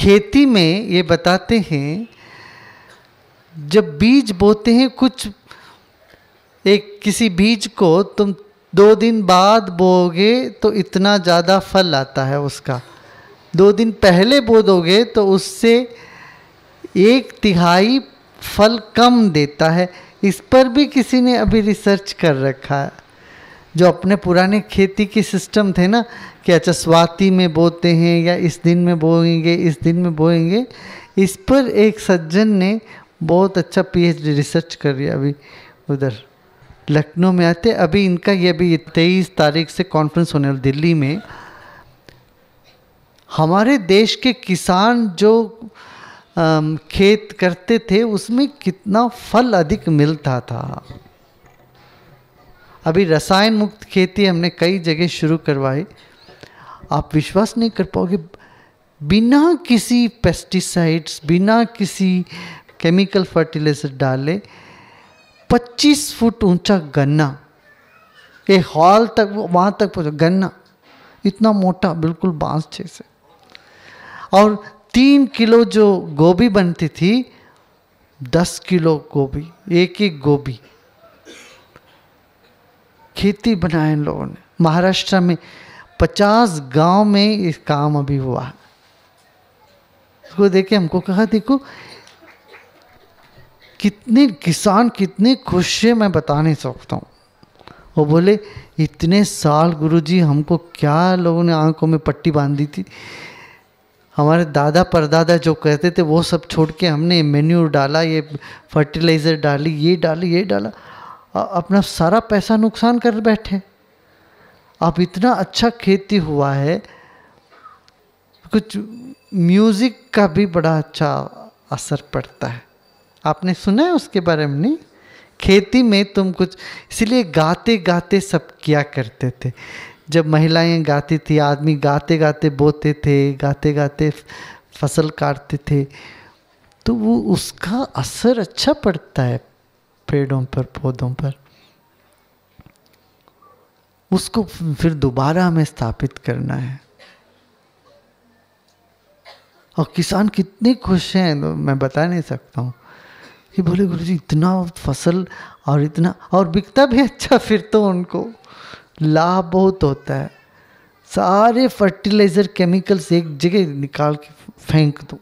खेती में ये बताते हैं, जब बीज बोते हैं, कुछ एक किसी बीज को तुम 2 दिन बाद बोओगे तो इतना ज़्यादा फल आता है उसका, 2 दिन पहले बो दोगे तो उससे 1/3 फल कम देता है। इस पर भी किसी ने अभी रिसर्च कर रखा है। जो अपने पुराने खेती के सिस्टम थे ना कि अच्छा स्वाति में बोते हैं या इस दिन में बोएंगे, इस दिन में बोएंगे, इस पर एक सज्जन ने बहुत अच्छा पीएचडी रिसर्च कर लिया। अभी उधर लखनऊ में आते, अभी इनका ये अभी 23 तारीख से कॉन्फ्रेंस होने वाला दिल्ली में। हमारे देश के किसान जो खेत करते थे उसमें कितना फल अधिक मिलता था। अभी रसायन मुक्त खेती हमने कई जगह शुरू करवाई, आप विश्वास नहीं कर पाओगे, बिना किसी पेस्टिसाइड्स, बिना किसी केमिकल फर्टिलाइजर डाले 25 फुट ऊंचा गन्ना, एक हॉल तक वहाँ तक पहुँचा गन्ना, इतना मोटा बिल्कुल बांस जैसे, और 3 किलो जो गोभी बनती थी 10 किलो गोभी, एक गोभी खेती बनाए इन लोगों ने। महाराष्ट्र में 50 गांव में इस काम अभी हुआ है। उसको देखे हमको कहा देखो कितने किसान कितने खुश है, मैं बता नहीं सकता हूँ। वो बोले इतने साल गुरुजी हमको क्या लोगों ने आंखों में पट्टी बांधी थी, हमारे दादा परदादा जो कहते थे वो सब छोड़ के हमने मेन्यूर डाला, ये फर्टिलाइज़र डाली, ये डाली, ये डाला, अपना सारा पैसा नुकसान कर बैठे। अब इतना अच्छा खेती हुआ है। कुछ म्यूज़िक का भी बड़ा अच्छा असर पड़ता है, आपने सुना है उसके बारे में? नहीं, खेती में तुम कुछ, इसलिए गाते गाते सब किया करते थे। जब महिलाएं गाती थी, आदमी गाते गाते बोते थे, गाते गाते फसल काटते थे, तो वो उसका असर अच्छा पड़ता है पेड़ों पर, पौधों पर। उसको फिर दोबारा हमें स्थापित करना है। और किसान कितने खुश हैं मैं बता नहीं सकता हूँ। ये बोले गुरुजी इतना फसल और इतना, और बिकता भी अच्छा, फिर तो उनको लाभ बहुत होता है। सारे फर्टिलाइजर केमिकल्स एक जगह निकाल के फेंक दो।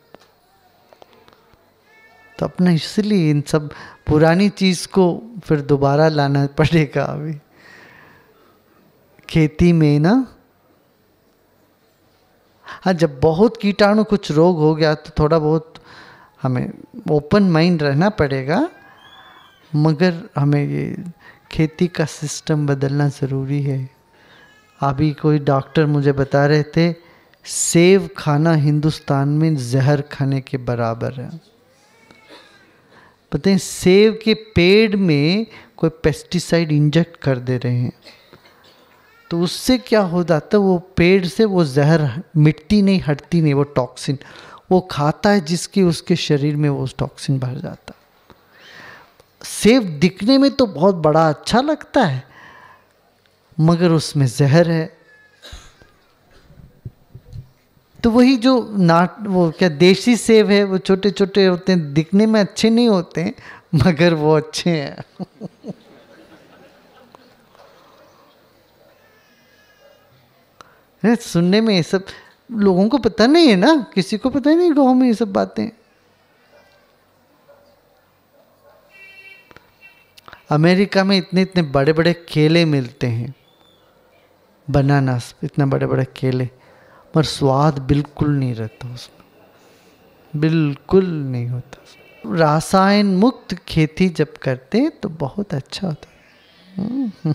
तो अपना इसलिए इन सब पुरानी चीज़ को फिर दोबारा लाना पड़ेगा अभी खेती में ना। हाँ, जब बहुत कीटाणु कुछ रोग हो गया तो थोड़ा बहुत हमें ओपन माइंड रहना पड़ेगा, मगर हमें ये खेती का सिस्टम बदलना ज़रूरी है। अभी कोई डॉक्टर मुझे बता रहे थे सेब खाना हिंदुस्तान में जहर खाने के बराबर है। पता है सेब के पेड़ में कोई पेस्टिसाइड इंजेक्ट कर दे रहे हैं, तो उससे क्या हो जाता है, वो पेड़ से वो जहर मिट्टी नहीं हटती नहीं, वो टॉक्सिन वो खाता है जिसके उसके शरीर में वो टॉक्सिन भर जाता है। सेब दिखने में तो बहुत बड़ा अच्छा लगता है, मगर उसमें जहर है। तो वही जो वो क्या देशी सेब है, वो छोटे छोटे होते हैं, दिखने में अच्छे नहीं होते हैं, मगर वो अच्छे हैं। सुनने में ये सब लोगों को पता नहीं है ना, किसी को पता ही नहीं गाँव में ये सब बातें। अमेरिका में इतने इतने बड़े बड़े केले मिलते हैं, बनानास, इतना बड़े बड़े केले, पर स्वाद बिल्कुल नहीं रहता उसमें, बिल्कुल नहीं होता। रासायन मुक्त खेती जब करते हैं तो बहुत अच्छा होता है।